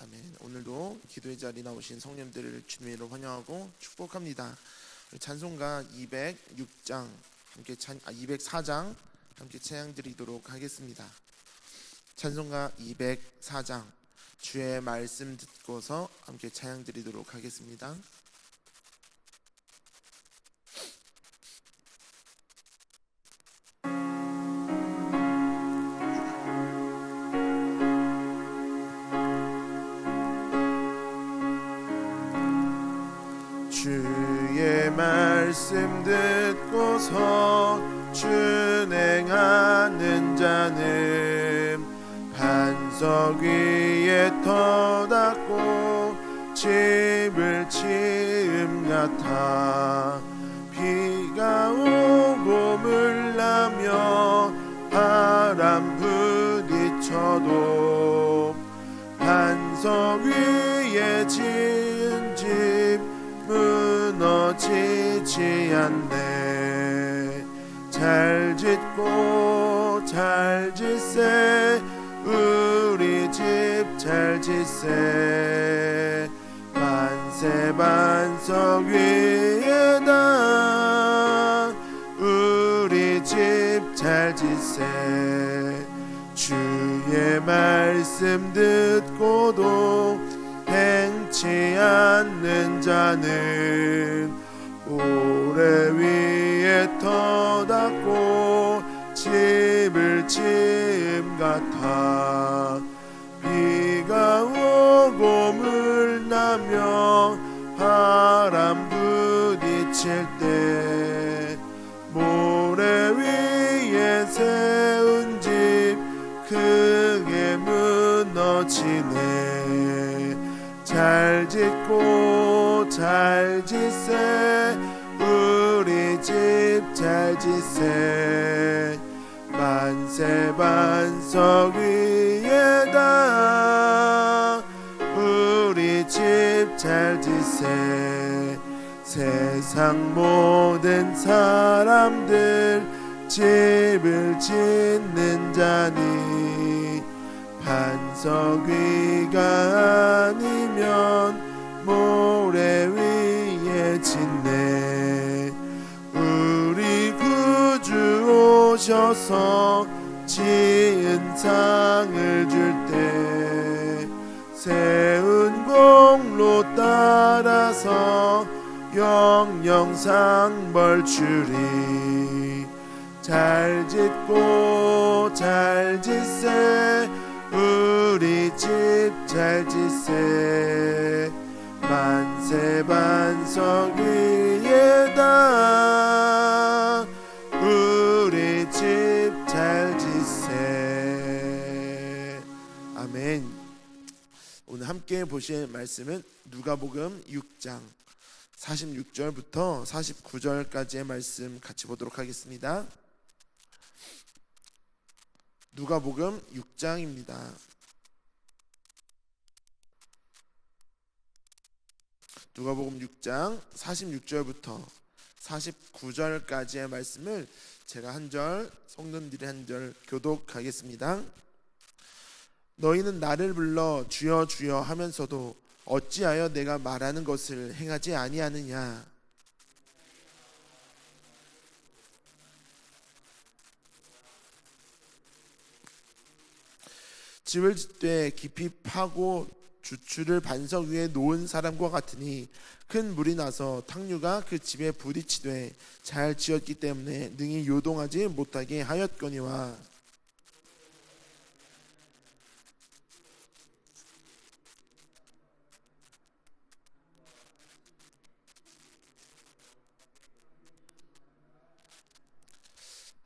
아멘. 오늘도 기도의 자리 나오신 성령들을 주님의 이름으로 환영하고 축복합니다. 찬송가 206장 204장 함께 찬양 드리도록 하겠습니다. 찬송가 204장 주의 말씀 듣고서 함께 찬양 드리도록 하겠습니다. 주의 말씀 듣고서 준행하는 자는 반석 위에 터닫고 집을 지음 같아. 비가 오고 물나며 바람 부딪혀도 반석 위에 지은 집 무너지지 않네. 잘 짓고 잘 짓세, 우리 집 잘 짓세. 만세 반석 위에다 우리 집 잘 짓세. 주의 말씀 듣고도 행치 않는 자는 오래 위에 터닫고 집을 지음 같아. 비가 오고 물나며 바람 부딪힐 때 모래 위에 세운 집 크게 무너지네. 잘 짓고 잘 짓세, 우리 집 잘 짓세. 만세 반석 위에다 우리 집 잘 짓세. 세상 모든 사람들 집을 짓는 자니 반석 위가 아니면 모래 위에 짓네. 우리 구주 오셔서 지은 상을 줄 때 세운 공로 따라서 영영상 벌 주리. 잘 짓고 잘 짓세, 우리 집 잘 짓세. 만세 반석 위에다 우리 집 잘 짓세. 아멘. 오늘 함께 보실 말씀은 누가복음 6장 46절부터 49절까지의 말씀 같이 보도록 하겠습니다. 누가복음 6장입니다. 누가복음 6장 46절부터 49절까지의 말씀을 제가 한 절, 성도님들이 한 절 교독하겠습니다. 너희는 나를 불러 주여 주여 하면서도 어찌하여 내가 말하는 것을 행하지 아니하느냐. 집을 짓되 깊이 파고 주추를 반석 위에 놓은 사람과 같으니 큰 물이 나서 탕류가 그 집에 부딪히되 잘 지었기 때문에 능히 요동하지 못하게 하였거니와.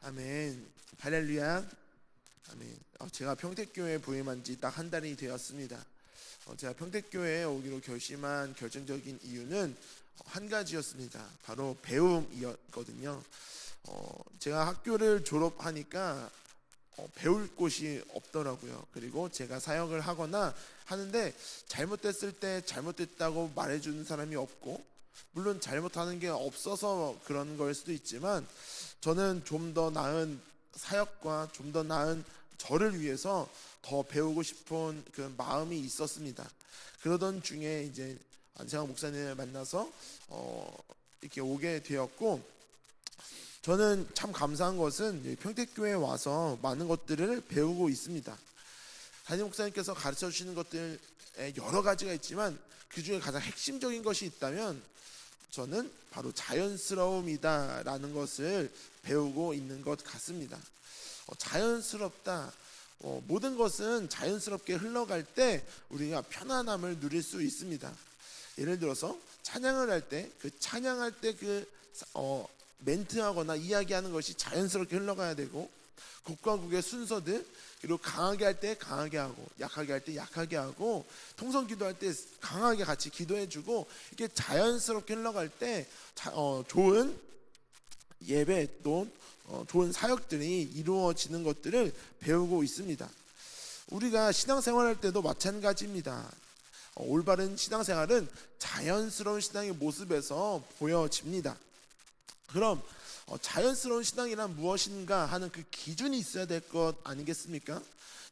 아멘. 할렐루야. 아멘. 제가 평택교회 부임한 지 딱 한 달이 되었습니다. 제가 평택교회에 오기로 결심한 결정적인 이유는 한 가지였습니다. 바로 배움이었거든요. 제가 학교를 졸업하니까 배울 곳이 없더라고요. 그리고 제가 사역을 하거나 하는데 잘못됐을 때 잘못됐다고 말해주는 사람이 없고, 물론 잘못하는 게 없어서 그런 걸 수도 있지만 저는 좀 더 나은 사역과 좀 더 나은 저를 위해서 더 배우고 싶은 그 마음이 있었습니다. 그러던 중에 이제 안세환 목사님을 만나서 이렇게 오게 되었고, 저는 참 감사한 것은 평택교회에 와서 많은 것들을 배우고 있습니다. 담임 목사님께서 가르쳐 주시는 것들 여러 가지가 있지만 그 중에 가장 핵심적인 것이 있다면 저는 바로 자연스러움이다라는 것을 배우고 있는 것 같습니다. 자연스럽다. 모든 것은 자연스럽게 흘러갈 때 우리가 편안함을 누릴 수 있습니다. 예를 들어서 찬양을 할 때 그 찬양할 때 멘트하거나 이야기하는 것이 자연스럽게 흘러가야 되고, 곡과 곡의 순서들, 그리고 강하게 할 때 강하게 하고 약하게 할 때 약하게 하고, 통성 기도할 때 강하게 같이 기도해주고, 이렇게 자연스럽게 흘러갈 때 좋은 예배 또 좋은 사역들이 이루어지는 것들을 배우고 있습니다. 우리가 신앙생활할 때도 마찬가지입니다. 올바른 신앙생활은 자연스러운 신앙의 모습에서 보여집니다. 그럼 자연스러운 신앙이란 무엇인가 하는 그 기준이 있어야 될 것 아니겠습니까?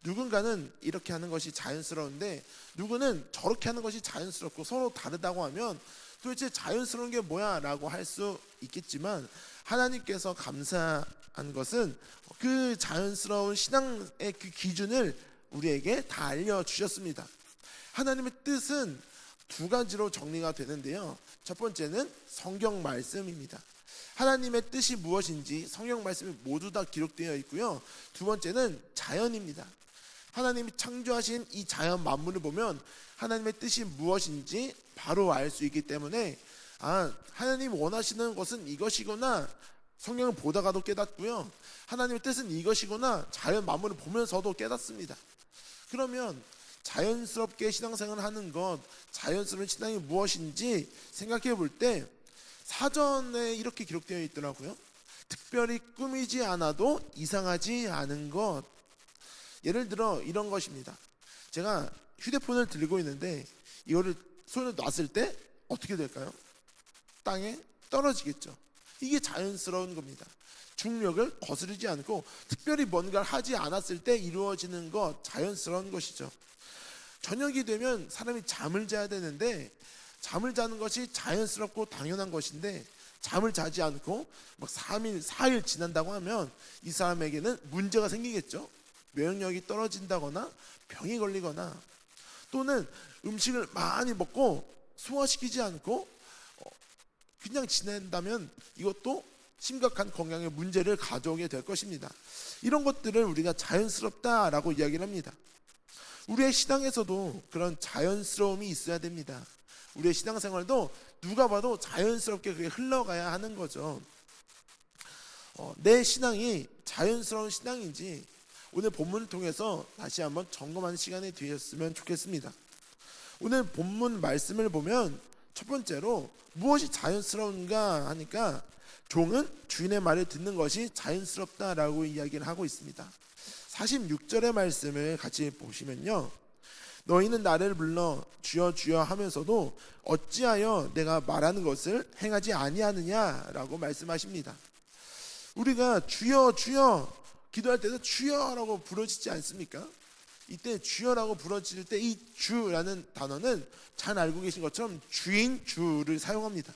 누군가는 이렇게 하는 것이 자연스러운데 누구는 저렇게 하는 것이 자연스럽고, 서로 다르다고 하면 도대체 자연스러운 게 뭐야 라고 할 수 있겠지만, 하나님께서 감사한 것은 그 자연스러운 신앙의 그 기준을 우리에게 다 알려주셨습니다. 하나님의 뜻은 두 가지로 정리가 되는데요, 첫 번째는 성경 말씀입니다. 하나님의 뜻이 무엇인지 성경 말씀이 모두 다 기록되어 있고요, 두 번째는 자연입니다. 하나님이 창조하신 이 자연 만물을 보면 하나님의 뜻이 무엇인지 바로 알 수 있기 때문에, 하나님이 원하시는 것은 이것이구나, 성경을 보다가도 깨닫고요, 하나님의 뜻은 이것이구나, 자연 만물을 보면서도 깨닫습니다. 그러면 자연스럽게 신앙생활을 하는 것, 자연스러운 신앙이 무엇인지 생각해 볼 때 사전에 이렇게 기록되어 있더라고요. 특별히 꾸미지 않아도 이상하지 않은 것. 예를 들어 이런 것입니다. 제가 휴대폰을 들고 있는데 이거를 손에 놨을 때 어떻게 될까요? 땅에 떨어지겠죠. 이게 자연스러운 겁니다. 중력을 거스르지 않고 특별히 뭔가를 하지 않았을 때 이루어지는 것, 자연스러운 것이죠. 저녁이 되면 사람이 잠을 자야 되는데 잠을 자는 것이 자연스럽고 당연한 것인데, 잠을 자지 않고 막 3일, 4일 지난다고 하면 이 사람에게는 문제가 생기겠죠. 면역력이 떨어진다거나 병이 걸리거나, 또는 음식을 많이 먹고 소화시키지 않고 그냥 지낸다면 이것도 심각한 건강에 문제를 가져오게 될 것입니다. 이런 것들을 우리가 자연스럽다라고 이야기를 합니다. 우리의 신앙에서도 그런 자연스러움이 있어야 됩니다. 우리의 신앙생활도 누가 봐도 자연스럽게 그게 흘러가야 하는 거죠. 내 신앙이 자연스러운 신앙인지 오늘 본문을 통해서 다시 한번 점검하는 시간이 되었으면 좋겠습니다. 오늘 본문 말씀을 보면 첫 번째로 무엇이 자연스러운가 하니까, 종은 주인의 말을 듣는 것이 자연스럽다라고 이야기를 하고 있습니다. 46절의 말씀을 같이 보시면요, 너희는 나를 불러 주여 주여 하면서도 어찌하여 내가 말하는 것을 행하지 아니하느냐라고 말씀하십니다. 우리가 주여 주여 기도할 때도 주여라고 부르짖지 않습니까? 이때 주여라고 부르짖을 때 이 주라는 단어는 잘 알고 계신 것처럼 주인, 주를 사용합니다.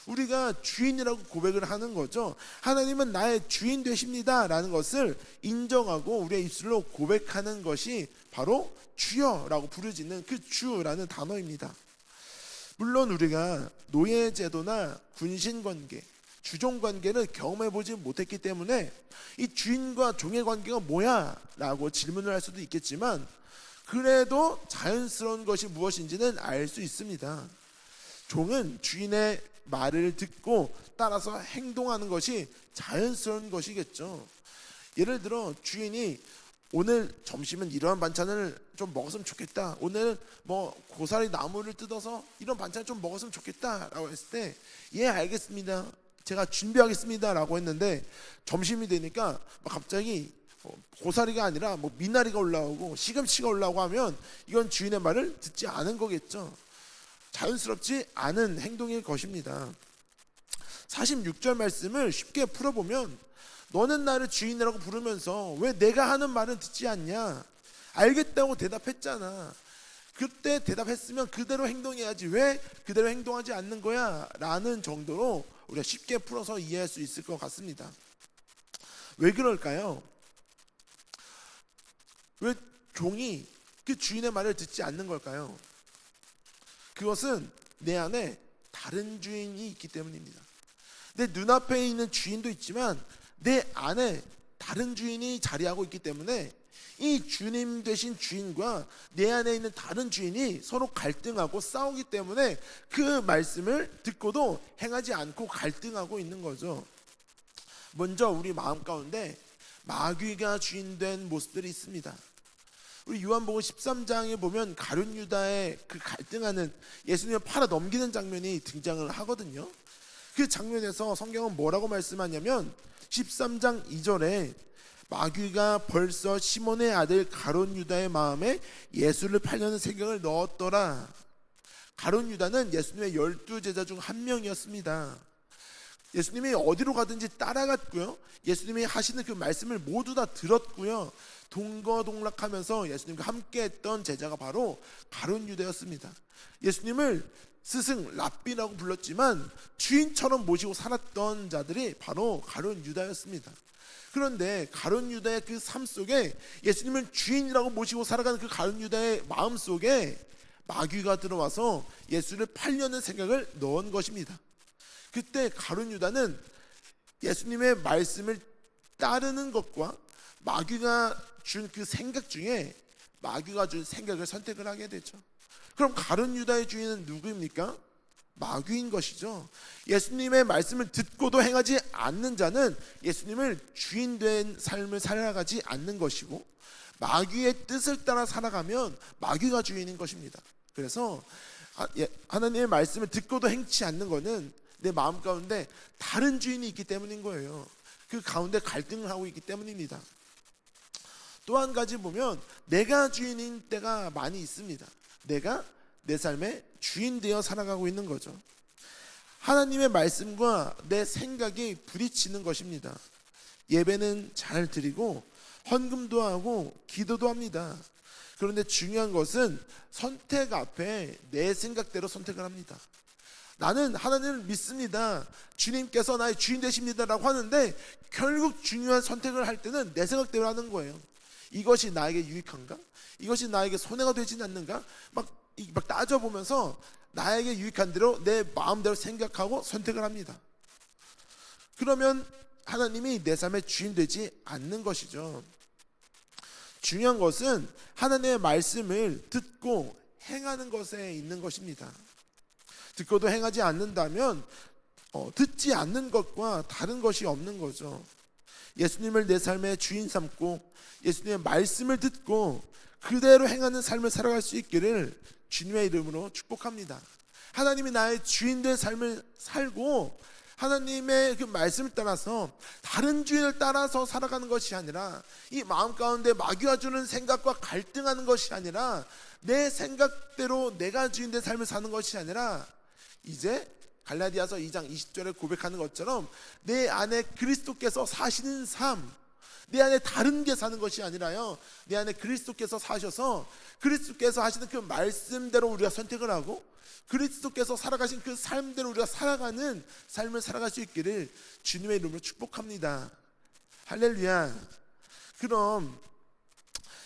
우리가 주인이라고 고백을 하는 거죠. 하나님은 나의 주인 되십니다 라는 것을 인정하고 우리의 입술로 고백하는 것이 바로 주여라고 부르짖는 그 주라는 단어입니다. 물론 우리가 노예제도나 군신관계, 주종관계를 경험해보지 못했기 때문에 이 주인과 종의 관계가 뭐야? 라고 질문을 할 수도 있겠지만, 그래도 자연스러운 것이 무엇인지는 알 수 있습니다. 종은 주인의 말을 듣고 따라서 행동하는 것이 자연스러운 것이겠죠. 예를 들어 주인이 오늘 점심은 이러한 반찬을 좀 먹었으면 좋겠다, 오늘 뭐 고사리 나무를 뜯어서 이런 반찬을 좀 먹었으면 좋겠다 라고 했을 때, 예 알겠습니다, 제가 준비하겠습니다 라고 했는데 점심이 되니까 갑자기 고사리가 아니라 뭐 미나리가 올라오고 시금치가 올라오고 하면 이건 주인의 말을 듣지 않은 거겠죠. 자연스럽지 않은 행동일 것입니다. 46절 말씀을 쉽게 풀어보면, 너는 나를 주인이라고 부르면서 왜 내가 하는 말은 듣지 않냐? 알겠다고 대답했잖아. 그때 대답했으면 그대로 행동해야지 왜 그대로 행동하지 않는 거야? 라는 정도로 우리가 쉽게 풀어서 이해할 수 있을 것 같습니다. 왜 그럴까요? 왜 종이 그 주인의 말을 듣지 않는 걸까요? 그것은 내 안에 다른 주인이 있기 때문입니다. 내 눈앞에 있는 주인도 있지만 내 안에 다른 주인이 자리하고 있기 때문에 이 주님 되신 주인과 내 안에 있는 다른 주인이 서로 갈등하고 싸우기 때문에 그 말씀을 듣고도 행하지 않고 갈등하고 있는 거죠. 먼저 우리 마음 가운데 마귀가 주인된 모습들이 있습니다. 우리 요한복음 13장에 보면 가룟 유다의 그 갈등하는 예수님을 팔아 넘기는 장면이 등장을 하거든요. 그 장면에서 성경은 뭐라고 말씀하냐면 13장 2절에 마귀가 벌써 시몬의 아들 가룟 유다의 마음에 예수를 팔려는 생각을 넣었더라. 가룟 유다는 예수님의 12제자 중 한 명이었습니다. 예수님이 어디로 가든지 따라갔고요. 예수님이 하시는 그 말씀을 모두 다 들었고요. 동거동락하면서 예수님과 함께했던 제자가 바로 가룟 유다였습니다. 예수님을 스승 랍비라고 불렀지만 주인처럼 모시고 살았던 자들이 바로 가룟 유다였습니다. 그런데 가룟 유다의 그 삶 속에 예수님을 주인이라고 모시고 살아가는 그 가룟 유다의 마음 속에 마귀가 들어와서 예수를 팔려는 생각을 넣은 것입니다. 그때 가룟 유다는 예수님의 말씀을 따르는 것과 마귀가 준 그 생각 중에 마귀가 준 생각을 선택을 하게 되죠. 그럼 가룟 유다의 주인은 누구입니까? 마귀인 것이죠. 예수님의 말씀을 듣고도 행하지 않는 자는 예수님을 주인된 삶을 살아가지 않는 것이고 마귀의 뜻을 따라 살아가면 마귀가 주인인 것입니다. 그래서 하나님의 말씀을 듣고도 행치 않는 것은 내 마음 가운데 다른 주인이 있기 때문인 거예요. 그 가운데 갈등을 하고 있기 때문입니다. 또 한 가지 보면 내가 주인인 때가 많이 있습니다. 내가 내 삶의 주인 되어 살아가고 있는 거죠. 하나님의 말씀과 내 생각이 부딪히는 것입니다. 예배는 잘 드리고 헌금도 하고 기도도 합니다. 그런데 중요한 것은 선택 앞에 내 생각대로 선택을 합니다. 나는 하나님을 믿습니다. 주님께서 나의 주인 되십니다라고 하는데 결국 중요한 선택을 할 때는 내 생각대로 하는 거예요. 이것이 나에게 유익한가? 이것이 나에게 손해가 되지 않는가? 막 따져보면서 나에게 유익한 대로 내 마음대로 생각하고 선택을 합니다. 그러면 하나님이 내 삶의 주인 되지 않는 것이죠. 중요한 것은 하나님의 말씀을 듣고 행하는 것에 있는 것입니다. 듣고도 행하지 않는다면 듣지 않는 것과 다른 것이 없는 거죠. 예수님을 내 삶의 주인 삼고 예수님의 말씀을 듣고 그대로 행하는 삶을 살아갈 수 있기를 주님의 이름으로 축복합니다. 하나님이 나의 주인 된 삶을 살고 하나님의 그 말씀을 따라서 다른 주인을 따라서 살아가는 것이 아니라 이 마음 가운데 마귀가 주는 생각과 갈등하는 것이 아니라 내 생각대로 내가 주인 된 삶을 사는 것이 아니라 이제 갈라디아서 2장 20절에 고백하는 것처럼 내 안에 그리스도께서 사시는 삶, 내 안에 다른 게 사는 것이 아니라요, 내 안에 그리스도께서 사셔서 그리스도께서 하시는 그 말씀대로 우리가 선택을 하고 그리스도께서 살아가신 그 삶대로 우리가 살아가는 삶을 살아갈 수 있기를 주님의 이름으로 축복합니다. 할렐루야. 그럼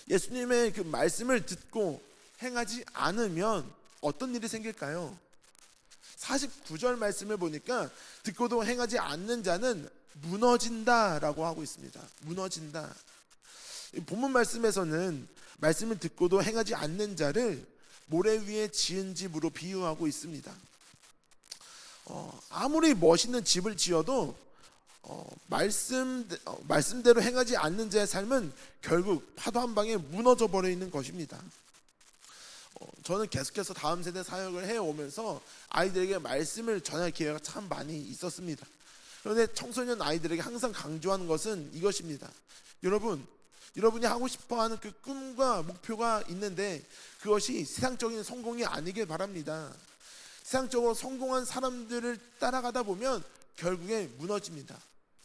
예수님의 그 말씀을 듣고 행하지 않으면 어떤 일이 생길까요? 49절 말씀을 보니까 듣고도 행하지 않는 자는 무너진다라고 하고 있습니다. 무너진다. 본문 말씀에서는 말씀을 듣고도 행하지 않는 자를 모래 위에 지은 집으로 비유하고 있습니다. 아무리 멋있는 집을 지어도 말씀대로 행하지 않는 자의 삶은 결국 파도 한 방에 무너져 버려 있는 것입니다. 저는 계속해서 다음 세대 사역을 해오면서 아이들에게 말씀을 전할 기회가 참 많이 있었습니다. 그런데 청소년 아이들에게 항상 강조하는 것은 이것입니다. 여러분이 하고 싶어하는 그 꿈과 목표가 있는데 그것이 세상적인 성공이 아니길 바랍니다. 세상적으로 성공한 사람들을 따라가다 보면 결국에 무너집니다.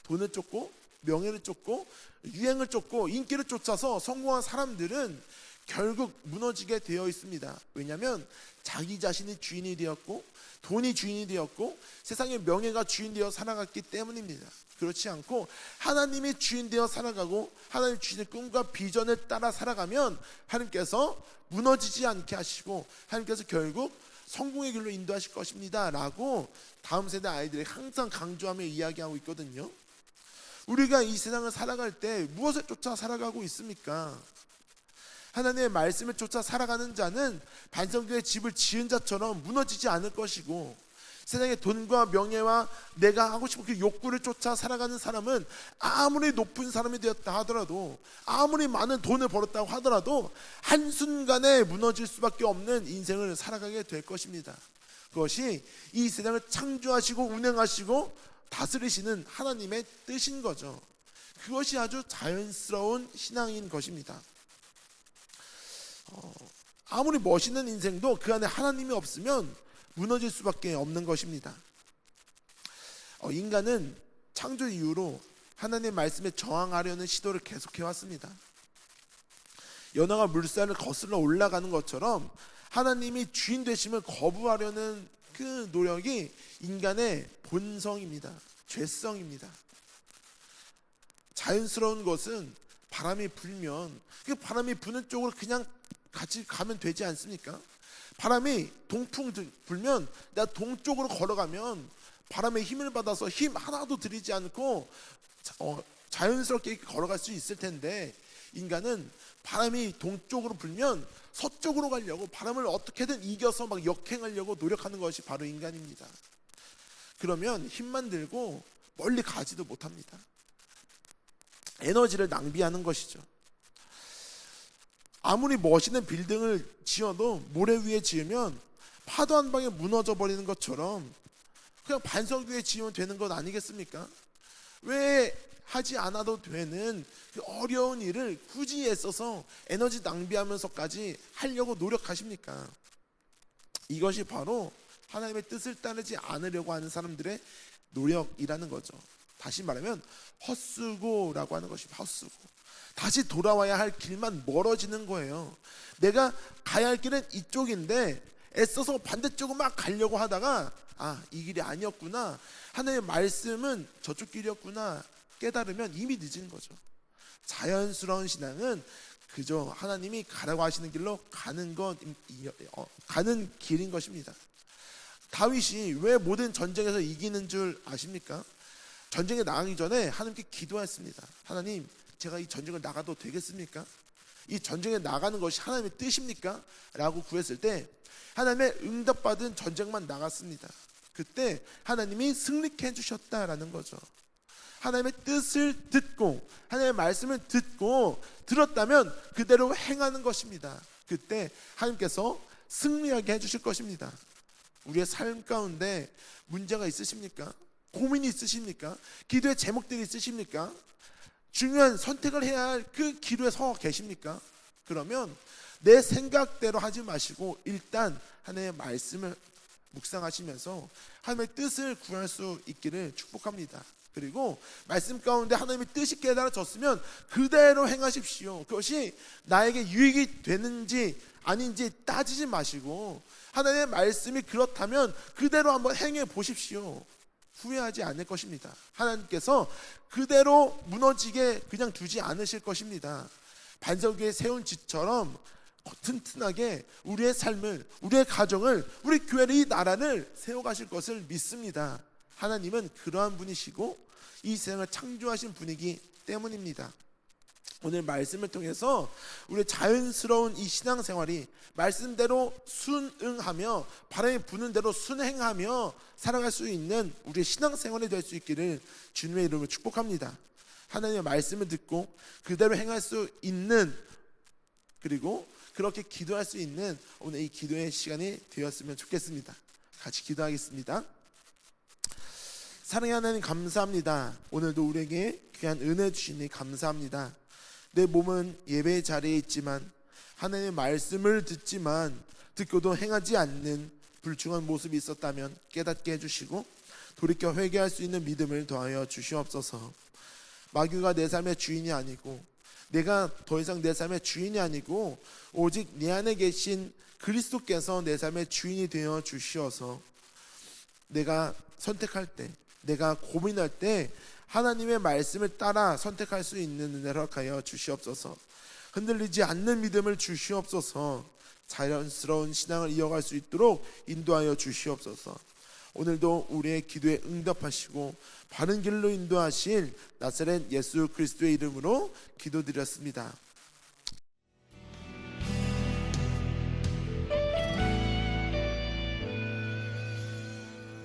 돈을 쫓고 명예를 쫓고 유행을 쫓고 인기를 쫓아서 성공한 사람들은 결국 무너지게 되어 있습니다. 왜냐하면 자기 자신이 주인이 되었고 돈이 주인이 되었고 세상의 명예가 주인 되어 살아갔기 때문입니다. 그렇지 않고 하나님이 주인 되어 살아가고 하나님 주신의 꿈과 비전을 따라 살아가면 하나님께서 무너지지 않게 하시고 하나님께서 결국 성공의 길로 인도하실 것입니다 라고 다음 세대 아이들이 항상 강조하며 이야기하고 있거든요. 우리가 이 세상을 살아갈 때 무엇을 쫓아 살아가고 있습니까? 하나님의 말씀을 쫓아 살아가는 자는 반성교회 집을 지은 자처럼 무너지지 않을 것이고, 세상의 돈과 명예와 내가 하고 싶은 그 욕구를 쫓아 살아가는 사람은 아무리 높은 사람이 되었다 하더라도, 아무리 많은 돈을 벌었다고 하더라도 한순간에 무너질 수밖에 없는 인생을 살아가게 될 것입니다. 그것이 이 세상을 창조하시고 운행하시고 다스리시는 하나님의 뜻인 거죠. 그것이 아주 자연스러운 신앙인 것입니다. 아무리 멋있는 인생도 그 안에 하나님이 없으면 무너질 수밖에 없는 것입니다. 인간은 창조 이후로 하나님의 말씀에 저항하려는 시도를 계속해왔습니다. 연어가 물살을 거슬러 올라가는 것처럼 하나님이 주인 되심을 거부하려는 그 노력이 인간의 본성입니다. 죄성입니다. 자연스러운 것은 바람이 불면 그 바람이 부는 쪽으로 그냥 같이 가면 되지 않습니까? 바람이 동풍 불면 내가 동쪽으로 걸어가면 바람의 힘을 받아서 힘 하나도 들이지 않고 자연스럽게 걸어갈 수 있을 텐데, 인간은 바람이 동쪽으로 불면 서쪽으로 가려고 바람을 어떻게든 이겨서 막 역행하려고 노력하는 것이 바로 인간입니다. 그러면 힘만 들고 멀리 가지도 못합니다. 에너지를 낭비하는 것이죠. 아무리 멋있는 빌딩을 지어도 모래 위에 지으면 파도 한 방에 무너져 버리는 것처럼 그냥 반석 위에 지으면 되는 것 아니겠습니까? 왜 하지 않아도 되는 그 어려운 일을 굳이 애써서 에너지 낭비하면서까지 하려고 노력하십니까? 이것이 바로 하나님의 뜻을 따르지 않으려고 하는 사람들의 노력이라는 거죠. 다시 말하면 헛수고라고 하는 것입니다. 헛수고. 다시 돌아와야 할 길만 멀어지는 거예요. 내가 가야 할 길은 이쪽인데 애써서 반대쪽으로 막 가려고 하다가 이 길이 아니었구나, 하나님의 말씀은 저쪽 길이었구나 깨달으면 이미 늦은 거죠. 자연스러운 신앙은 그저 하나님이 가라고 하시는 길로 가는 길인 것입니다. 다윗이 왜 모든 전쟁에서 이기는 줄 아십니까? 전쟁에 나가기 전에 하나님께 기도했습니다. 하나님, 제가 이 전쟁을 나가도 되겠습니까? 이 전쟁에 나가는 것이 하나님의 뜻입니까? 라고 구했을 때 하나님의 응답받은 전쟁만 나갔습니다. 그때 하나님이 승리케 해주셨다라는 거죠. 하나님의 뜻을 듣고 하나님의 말씀을 듣고 들었다면 그대로 행하는 것입니다. 그때 하나님께서 승리하게 해주실 것입니다. 우리의 삶 가운데 문제가 있으십니까? 고민이 있으십니까? 기도의 제목들이 있으십니까? 중요한 선택을 해야 할 그 기로에 서 계십니까? 그러면 내 생각대로 하지 마시고 일단 하나님의 말씀을 묵상하시면서 하나님의 뜻을 구할 수 있기를 축복합니다. 그리고 말씀 가운데 하나님의 뜻이 깨달아졌으면 그대로 행하십시오. 그것이 나에게 유익이 되는지 아닌지 따지지 마시고 하나님의 말씀이 그렇다면 그대로 한번 행해 보십시오. 후회하지 않을 것입니다. 하나님께서 그대로 무너지게 그냥 두지 않으실 것입니다. 반석 위에 세운 집처럼 튼튼하게 우리의 삶을, 우리의 가정을, 우리 교회를, 이 나라를 세워가실 것을 믿습니다. 하나님은 그러한 분이시고 이 세상을 창조하신 분이기 때문입니다. 오늘 말씀을 통해서 우리의 자연스러운 이 신앙생활이 말씀대로 순응하며 바람이 부는 대로 순행하며 살아갈 수 있는 우리의 신앙생활이 될 수 있기를 주님의 이름으로 축복합니다. 하나님의 말씀을 듣고 그대로 행할 수 있는, 그리고 그렇게 기도할 수 있는 오늘 이 기도의 시간이 되었으면 좋겠습니다. 같이 기도하겠습니다. 사랑의 하나님, 감사합니다. 오늘도 우리에게 귀한 은혜 주시니 감사합니다. 내 몸은 예배의 자리에 있지만 하나님의 말씀을 듣지만 듣고도 행하지 않는 불충한 모습이 있었다면 깨닫게 해주시고 돌이켜 회개할 수 있는 믿음을 더하여 주시옵소서. 마귀가 내 삶의 주인이 아니고, 내가 더 이상 내 삶의 주인이 아니고 오직 내 안에 계신 그리스도께서 내 삶의 주인이 되어 주시어서 내가 선택할 때, 내가 고민할 때 하나님의 말씀을 따라 선택할 수 있는 은혜를 허락하여 주시옵소서. 흔들리지 않는 믿음을 주시옵소서. 자연스러운 신앙을 이어갈 수 있도록 인도하여 주시옵소서. 오늘도 우리의 기도에 응답하시고 바른 길로 인도하실 나사렛 예수 그리스도의 이름으로 기도드렸습니다.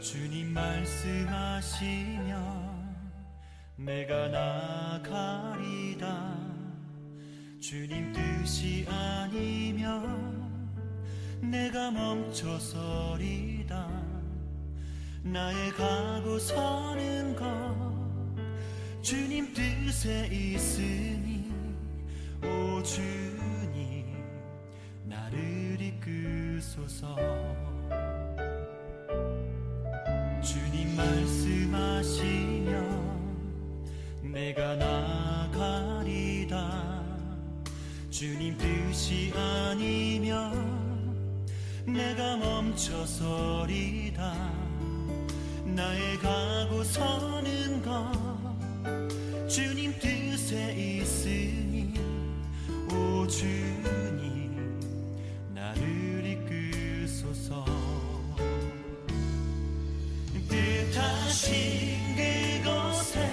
주님 말씀하시면 내가 나가리다. 주님 뜻이 아니면 내가 멈춰서리다. 나의 가고 서는 것 주님 뜻에 있으니 오 주님 나를 이끄소서. 주님 말씀하시면 내가 나가리다. 주님 뜻이 아니면 내가 멈춰서리다. 나의 가고 서는 것 주님 뜻에 있으니 오 주님 나를 이끄소서. 뜻하신 그곳에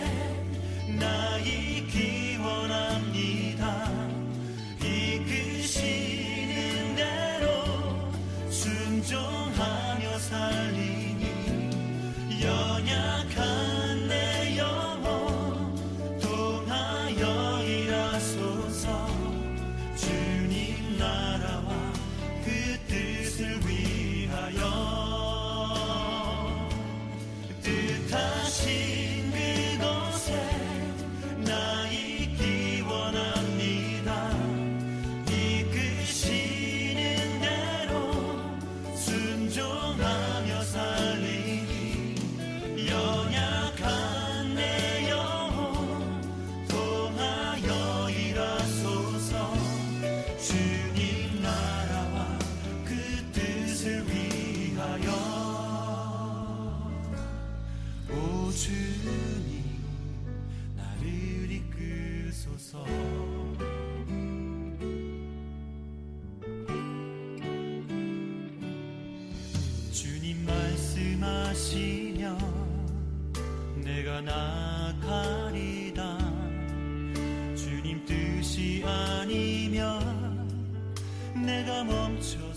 나 있기 원합니다. 이끄시는 대로 순종하며 살리니 연약한 내 영혼 통하여 일하소서. 주님 나라와 그 뜻을 위하여 뜻하신 그곳에 나 있기 원합니다. 이끄시는 대로 순종하며 살리니 연약한 내 영혼 통하여 일하소서. 주님 나라와 그 뜻을 위하여 오 주님 나를 이끄소서. 주님 말씀하시면 내가 나가리다. 주님 뜻이 아니면 내가 멈춰